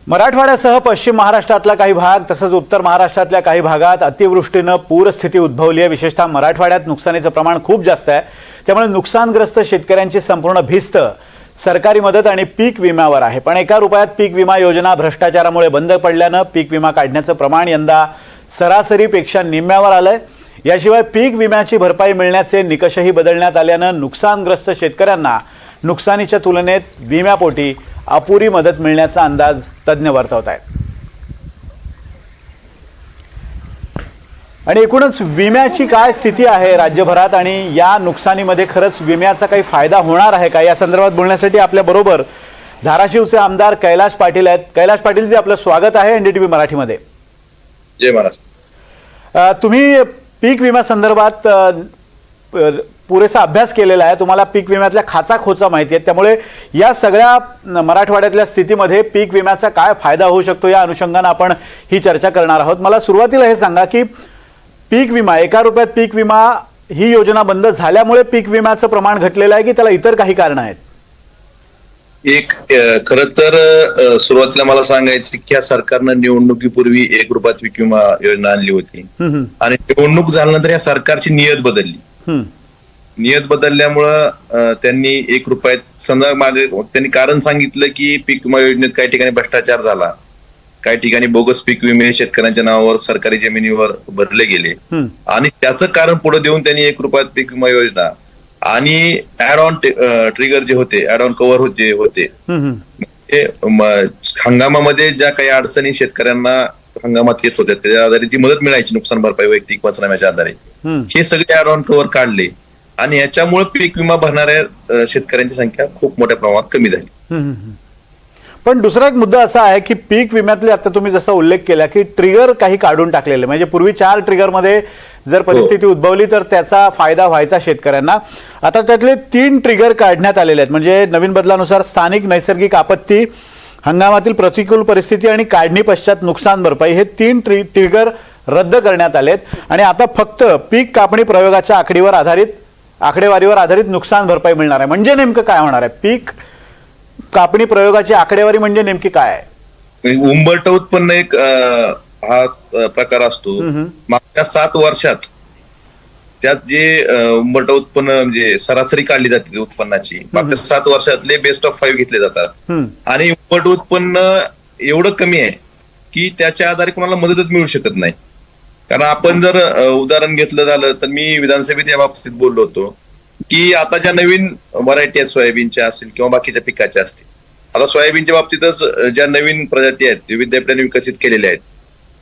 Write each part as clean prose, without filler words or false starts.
मराठवाड्यासह पश्चिम महाराष्ट्रातला काही भाग तसंच उत्तर महाराष्ट्रातल्या काही भागात अतिवृष्टीनं पूरस्थिती उद्भवली आहे। विशेषतः मराठवाड्यात नुकसानीचं प्रमाण खूप जास्त आहे। त्यामुळे नुकसानग्रस्त शेतकऱ्यांची संपूर्ण भिस्त सरकारी मदत आणि पीक विम्यावर आहे। पण एका रुपयात पीक विमा योजना भ्रष्टाचारामुळे बंद पडल्यानं पीक विमा काढण्याचं प्रमाण यंदा सरासरीपेक्षा निम्म्यावर आलंय। याशिवाय पीक विम्याची भरपाई मिळण्याचे निकषही बदलण्यात आल्यानं नुकसानग्रस्त शेतकऱ्यांना नुकसानीच्या तुलनेत विम्यापोटी अपुरी मदत मिळण्याचा अंदाज तज्ञ वर्तवत आहेत। आणि एकूणच विम्याची काय स्थिती आहे राज्यभरात आणि या नुकसानीमध्ये खरंच विम्याचा काही फायदा होणार आहे का, या संदर्भात बोलण्यासाठी आपल्या बरोबर धाराशिवचे आमदार कैलाश पाटील आहेत। कैलाश पाटील जी, आपलं स्वागत आहे एनडीटीव्ही मराठीमध्ये। जय महाराष्ट्र। तुम्ही पीक विमा संदर्भात पुरेसा अभ्यास केलेला आहे, तुम्हाला पीक विम्यातल्या खाचाखोचा माहिती आहे, त्यामुळे या सगळ्या मराठवाड्यातल्या स्थितीमध्ये पीक विम्याचा काय फायदा होऊ शकतो या अनुषंगाने आपण ही चर्चा करणार आहोत। मला सुरुवातीला हे सांगा की पीक विमा, एका रुपयात पीक विमा ही योजना बंद झाल्यामुळे पीक विम्याचं प्रमाण घटलेलं आहे की त्याला इतर काही कारण आहेत? एक खरं तर सुरुवातीला मला सांगायचं की या सरकारनं निवडणुकीपूर्वी 1 रुपयात पीक विमा योजना आणली होती आणि निवडणूक झाल्यानंतर या सरकारची नियत बदलली। नियत बदलल्यामुळं त्यांनी 1 रुपयात समजा मागे त्यांनी कारण सांगितलं की पीक विमा योजनेत काही ठिकाणी भ्रष्टाचार झाला, काही ठिकाणी बोगस पीक विमे शेतकऱ्यांच्या नावावर सरकारी जमिनीवर भरले गेले आणि त्याचं कारण पुढे देऊन त्यांनी 1 रुपयात पीक विमा योजना आणि ऍड ऑन ट्रिगर जे होते, ऍड ऑन कव्हर होते हंगामामध्ये ज्या काही अडचणी शेतकऱ्यांना हंगामात येत होत्या त्याच्या आधारे जी मदत मिळायची नुकसान भरपाई वैयक्तिक पंचनाम्याच्या आधारे, हे सगळे ऍड ऑन कव्हर काढले आणि याच्यामुळे पीक विमा भरणाऱ्या शेतकऱ्यांची संख्या खूप मोठ्या प्रमाणात कमी झाली। पण दुसरा एक मुद्दा असा आहे की पीक विम्यातले आता तुम्ही जसा उल्लेख केला की ट्रिगर काही काढून टाकलेले, म्हणजे पूर्वी 4 ट्रिगरमध्ये जर परिस्थिती उद्भवली तर त्याचा फायदा व्हायचा शेतकऱ्यांना, आता त्यातले 3 ट्रिगर काढण्यात आलेले आहेत। म्हणजे नवीन बदलानुसार स्थानिक नैसर्गिक आपत्ती, हंगामातील प्रतिकूल परिस्थिती आणि काढणी पश्चात नुकसान भरपाई हे 3 ट्रिगर रद्द करण्यात आलेत आणि आता फक्त पीक कापणी प्रयोगाच्या आकडेवारीवर आधारित नुकसान भरपाई मिळणार आहे। म्हणजे नेमकं काय होणार आहे? पीक कापणी प्रयोगाची आकडेवारी म्हणजे नेमकी काय आहे? उंबरठा उत्पन्न एक हा प्रकार असतो। मागच्या 7 वर्षात त्यात जे उंबरठा उत्पन्न म्हणजे सरासरी काढली जाते उत्पन्नाची, मागच्या 7 वर्षातले बेस्ट ऑफ 5 घेतले जातात आणि उंबरठा उत्पन्न एवढं कमी आहे की त्याच्या आधारे कोणाला मदतच मिळू शकत नाही। कारण आपण जर उदाहरण घेतलं झालं तर मी विधानसभेत या बाबतीत बोललो होतो की आता ज्या नवीन व्हरायटी आहेत सोयाबीनच्या असतील किंवा बाकीच्या पिकाच्या असतील, आता सोयाबीनच्या बाबतीतच ज्या नवीन प्रजाती आहेत विद्यापीठाने विकसित केलेल्या आहेत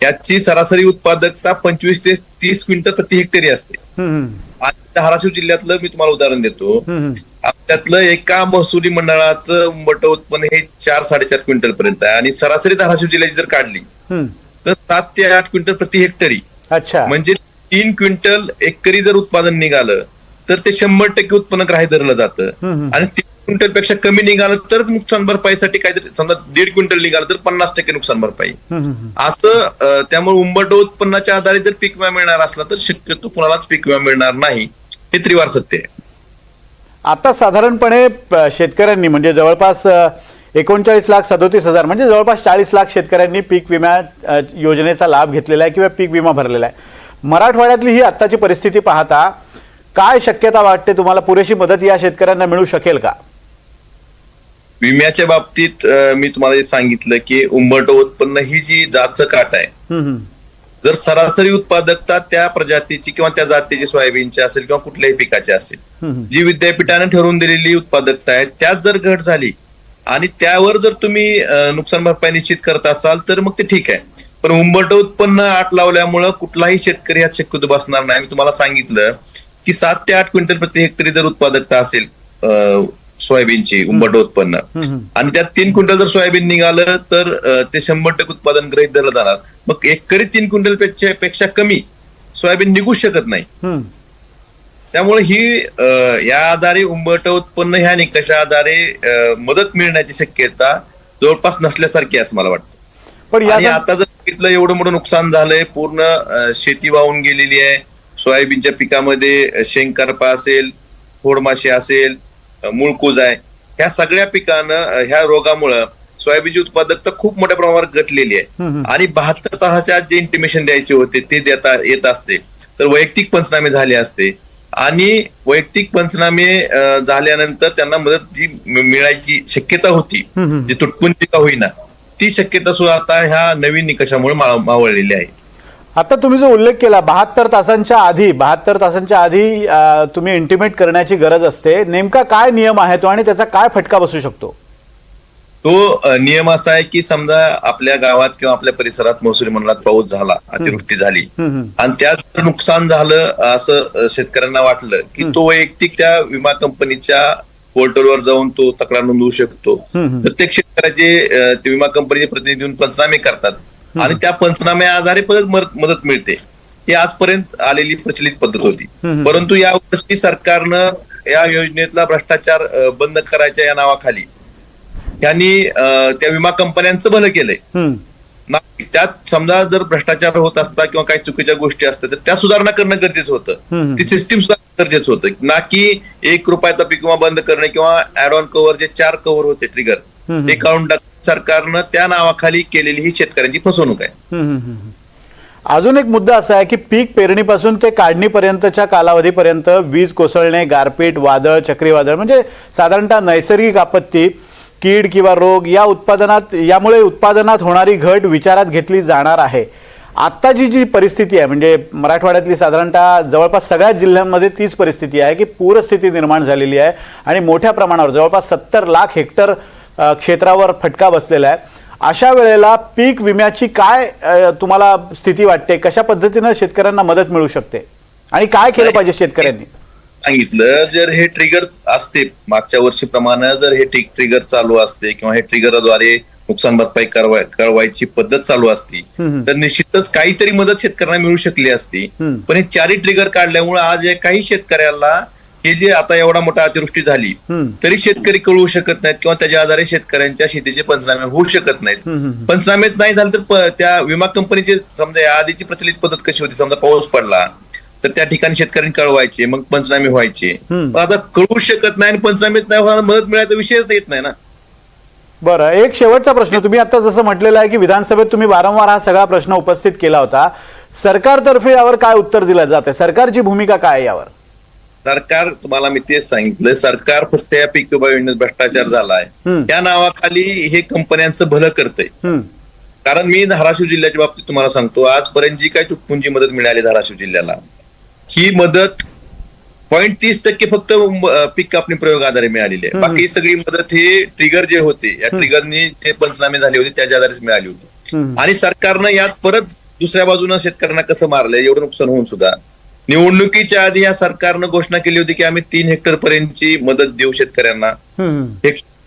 त्याची सरासरी उत्पादकता 25 ते 30 क्विंटल प्रति हेक्टरी असते। आणि धाराशिव जिल्ह्यातलं मी तुम्हाला उदाहरण देतो, त्यातलं एका महसुली मंडळाचं उंबरठा उत्पन्न हे 4-4.5 क्विंटल पर्यंत आहे आणि सरासरी धाराशिव जिल्ह्याची जर काढली तर 7 ते 8 क्विंटल प्रति हेक्टरी। अच्छा, म्हणजे 3 क्विंटल एकरी जर उत्पादन निघालं तर ते 100% उत्पन्न ग्राह्य धरलं जातं आणि 3 क्विंटल पेक्षा कमी निघालं तर नुकसान भरपाईसाठी काहीतरी समजा 1.5 क्विंटल निघालं तर 50% नुकसान भरपाई असं। त्यामुळे उंबरठा उत्पन्नाच्या आधारे जर पीक विमा मिळणार असला तर शक्यतो कुणालाच पीक विमा मिळणार नाही, हे त्रिवार सत्य आहे। आता साधारणपणे शेतकऱ्यांनी म्हणजे जवळपास 39,37,000 म्हणजे जवळपास 40 लाख शेतकऱ्यांनी पीक विमा योजनेचा लाभ घेतलेला आहे किंवा पीक विमा भरलेला आहे। मराठवाड्यातली ही आत्ताची परिस्थिती पाहता काय शक्यता वाटते तुम्हाला, पुरेशी मदत या शेतकऱ्यांना मिळू शकेल का? विम्याच्या बाबतीत मी तुम्हाला सांगितलं की उंबरठा उत्पन्न ही जी जातचं काट आहे, जर सरासरी उत्पादकता त्या प्रजातीची किंवा त्या जातीची सोयाबीनची असेल किंवा कुठल्याही पिकाची असेल, जी विद्यापीठाने ठरवून दिलेली उत्पादकता आहे त्यात जर घट झाली आणि त्यावर जर तुम्ही नुकसान भरपाई निश्चित करत असाल तर मग ते ठीक आहे। पण उंबरठा उत्पन्न आट लावल्यामुळं कुठलाही शेतकरी ह्यात शक्यतो बसणार नाही। मी तुम्हाला सांगितलं की 7 ते 8 क्विंटल प्रति हेक्टरी जर उत्पादकता असेल सोयाबीनची उंबरठा उत्पन्न आणि त्यात 3 क्विंटल जर सोयाबीन निघालं तर ते 100% उत्पादन गृहीत धरलं जाणार। मग एकरी 3 क्विंटल पेक्षा कमी सोयाबीन निघू शकत नाही। त्यामुळे ही या आधारे उंबरठा उत्पन्न ह्या निकषा आधारे मदत मिळण्याची शक्यता जवळपास नसल्यासारखी असं मला वाटतं। पण आता जर बघितलं एवढं मोठं नुकसान झालंय, पूर्ण शेती वाहून गेलेली आहे, सोयाबीनच्या पिकामध्ये शेंगकारपा असेल, फोडमाशी असेल, मूळकूज आहे, ह्या सगळ्या पिकांना ह्या रोगामुळं सोयाबीनची उत्पादकता खूप मोठ्या प्रमाणावर घटलेली आहे आणि 72 तासाच्या आत जे इंटिमेशन द्यायचे होते ते देता येत असते, तर वैयक्तिक पंचनामे झाले असते आणि वैयक्तिक पंचनामे झाल्यानंतर त्यांना मदत जी मिळायची शक्यता होती, जी तुटपुंजी का होईना, ती शक्यता सुद्धा आता ह्या नवीन निकषामुळे मावळलेली आहे. आता तुम्ही जो उल्लेख केला 72 तासांच्या आधी तुम्ही इंटिमेट करण्याची गरज असते, नेमका काय नियम आहे तो आणि त्याचा काय फटका बसू शकतो? तो नियम असा आहे की समजा आपल्या गावात किंवा आपल्या परिसरात महसूली मंडळात पाऊस झाला, अतिवृष्टी झाली आणि त्यात नुकसान झालं असं शेतकऱ्यांना वाटलं की तो वैयक्तिक त्या विमा कंपनीच्या पोर्टलवर जाऊन तो तक्रार नोंदवू शकतो. प्रत्येक शेतकऱ्याचे विमा कंपनीचे प्रतिनिधी येऊन पंचनामे करतात आणि त्या पंचनाम्या आधारे मदत मिळते. ही आजपर्यंत आलेली प्रचलित पद्धत होती. परंतु यावर्षी सरकारनं या योजनेतला भ्रष्टाचार बंद करायच्या या नावाखाली यांनी त्या विमा कंपन्यांचं भलं केलंय. त्यात समजा जर भ्रष्टाचार होत असता किंवा काही चुकीच्या गोष्टी असतात तर त्या सुधारणा करणं गरजेचं होतं. ती सिस्टीम सुद्धा गरजेचं होतं, ना की ₹1 पीक विमा बंद करणे किंवा ऍड ऑन कव्हर जे 4 कव्हर होते ट्रिगर ते काढून सरकारनं त्या नावाखाली केलेली ही शेतकऱ्यांची फसवणूक आहे. अजून एक मुद्दा असा आहे की पीक पेरणीपासून ते काढणीपर्यंतच्या कालावधीपर्यंत वीज कोसळणे, गारपीट, वादळ, चक्रीवादळ म्हणजे साधारणतः नैसर्गिक आपत्ती, कीड किंवा रोग यामुळे उत्पादनात होणारी घट विचारात घेतली जाणार आहे. आत्ताची जी परिस्थिती आहे म्हणजे मराठवाड्यातली साधारणतः जवळपास सगळ्याच जिल्ह्यांमध्ये तीच परिस्थिती आहे की पूरस्थिती निर्माण झालेली आहे आणि मोठ्या प्रमाणावर जवळपास 70 लाख हेक्टर क्षेत्रावर फटका बसलेला आहे. अशा वेळेला पीक विम्याची काय तुम्हाला स्थिती वाटते? कशा पद्धतीने शेतकऱ्यांना मदत मिळू शकते आणि काय केलं पाहिजे शेतकऱ्यांनी? सांगितलं, जर हे ट्रिगर असते मागच्या वर्षीप्रमाणे जर हे ट्रिगर चालू असते किंवा हे ट्रिगरद्वारे नुकसान भरपाई कळवायची पद्धत चालू असती तर निश्चितच काहीतरी मदत शेतकऱ्यांना मिळू शकली असती. पण हे 4 ट्रिगर काढल्यामुळे आज काही शेतकऱ्याला हे जे आता एवढा मोठा अतिवृष्टी झाली तरी शेतकरी कळवू शकत नाहीत किंवा त्याच्या आधारे शेतकऱ्यांच्या शेतीचे पंचनामे होऊ शकत नाहीत. पंचनामेच नाही झाले तर त्या विमा कंपनीची समजा या आधीची प्रचलित पद्धत कशी होती, समजा पाऊस पडला तर त्या ठिकाणी शेतकऱ्यांनी कळवायचे, मग पंचनामे व्हायचे. पण आता कळवू शकत नाही आणि पंचनामेच नाही होणार, मदत मिळायचा विषयच येत नाही ना. बरं, एक शेवटचा प्रश्न. तुम्ही आता जसं म्हटलेलं आहे की विधानसभेत तुम्ही वारंवार हा सगळा प्रश्न उपस्थित केला होता, सरकारतर्फे यावर काय उत्तर दिलं जाते? सरकारची भूमिका काय आहे यावर? सरकार, तुम्हाला मी तेच सांगितलं, सरकार फक्त या पीक विमा योजनेत भ्रष्टाचार झालाय त्या नावाखाली हे कंपन्यांचं भलं करतंय. कारण मी धाराशिव जिल्ह्याच्या बाबतीत तुम्हाला सांगतो, आजपर्यंत जी काही तुटपुंजी मदत मिळाली धाराशिव जिल्ह्याला, ही मदत 0.30% फक्त पीक कापणी प्रयोग आधारे मिळालेली आहे. बाकी सगळी मदत हे ट्रिगर जे होते या ट्रिगरनी जे पंचनामे झाले होते त्याच्या आधारेच मिळाली होती. आणि सरकारनं यात परत दुसऱ्या बाजूनं शेतकऱ्यांना कसं मारलंय, एवढं नुकसान होऊन सुद्धा निवडणुकीच्या आधी या सरकारनं घोषणा केली होती की आम्ही 3 हेक्टर पर्यंतची मदत देऊ शेतकऱ्यांना.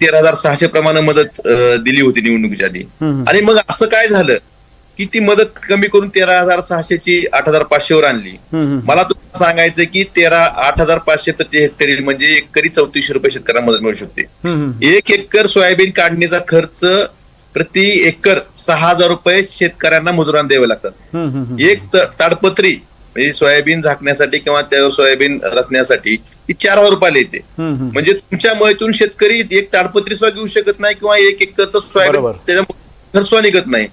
13,600 प्रमाणे मदत दिली होती निवडणुकीच्या आधी. आणि मग असं काय झालं की ती मदत कमी करून 13,600 ची 8,500 वर आणली. मला तुम्हाला सांगायचं की 8,500 प्रति हेक्टरी म्हणजे एकरी ₹34 शेतकऱ्यांना मदत मिळू शकते. 1 एकर सोयाबीन काढणीचा खर्च प्रति एकर ₹6,000 शेतकऱ्यांना मजुरांना द्यावे लागतात. एक ताडपत्री म्हणजे सोयाबीन झाकण्यासाठी किंवा त्यावर सोयाबीन रचण्यासाठी ती ₹4,000 येते. म्हणजे तुमच्या मळ्यातून शेतकरी एक ताडपत्री सुद्धा घेऊ शकत नाही किंवा 1 एकर तर सोयाबीन त्याच्या खर्च सुद्धा निघत नाही.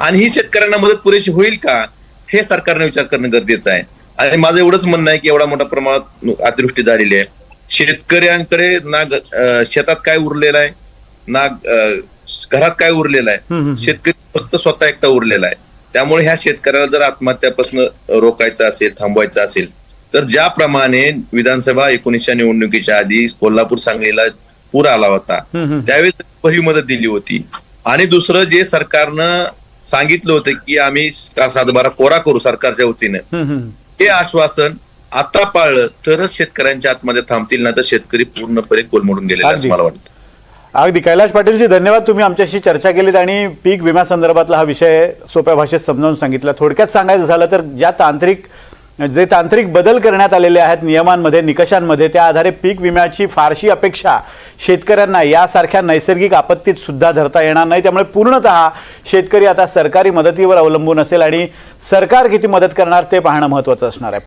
आणि ही शेतकऱ्यांना मदत पुरेशी होईल का हे सरकारने विचार करणं गरजेचं आहे. आणि माझं एवढंच म्हणणं आहे की एवढा मोठ्या प्रमाणात अतिवृष्टी झालेली आहे, शेतकऱ्यांकडे ना शेतात काय उरलेलं आहे ना घरात काय उरलेलं आहे, शेतकरी फक्त स्वतः एकटा उरलेला आहे. त्यामुळे ह्या शेतकऱ्याला जर आत्महत्यापासून रोखायचं असेल, थांबवायचं असेल तर ज्याप्रमाणे विधानसभा 19च्या निवडणुकीच्या आधी कोल्हापूर सांगलीला पूर आला होता त्यावेळेस पहिली मदत दिली होती. आणि दुसरं जे सरकारनं सांगितलं होतं की आम्ही 7/12 कोरा करू सरकारच्या वतीनं, हे आश्वासन आता पाळलं तरच शेतकऱ्यांच्या आत्महत्या थांबतील, ना तर शेतकरी पूर्णपणे कोलमडून गेलेला असं मला वाटतं. अगदी कैलाश पाटीलजी, धन्यवाद. तुम्ही आमच्याशी चर्चा केलीत आणि पीक विम्यासंदर्भातला हा विषय सोप्या भाषेत समजावून सांगितला. थोडक्यात सांगायचं झालं तर जे तांत्रिक बदल करण्यात आलेले आहेत नियमांमध्ये, निकषांमध्ये, त्या आधारे पीक विम्याची फारशी अपेक्षा शेतकऱ्यांना यासारख्या नैसर्गिक आपत्तीत सुद्धा धरता येणार नाही. त्यामुळे पूर्णतः शेतकरी आता सरकारी मदतीवर अवलंबून असेल आणि सरकार किती मदत करणार ते पाहणं महत्त्वाचं असणार आहे.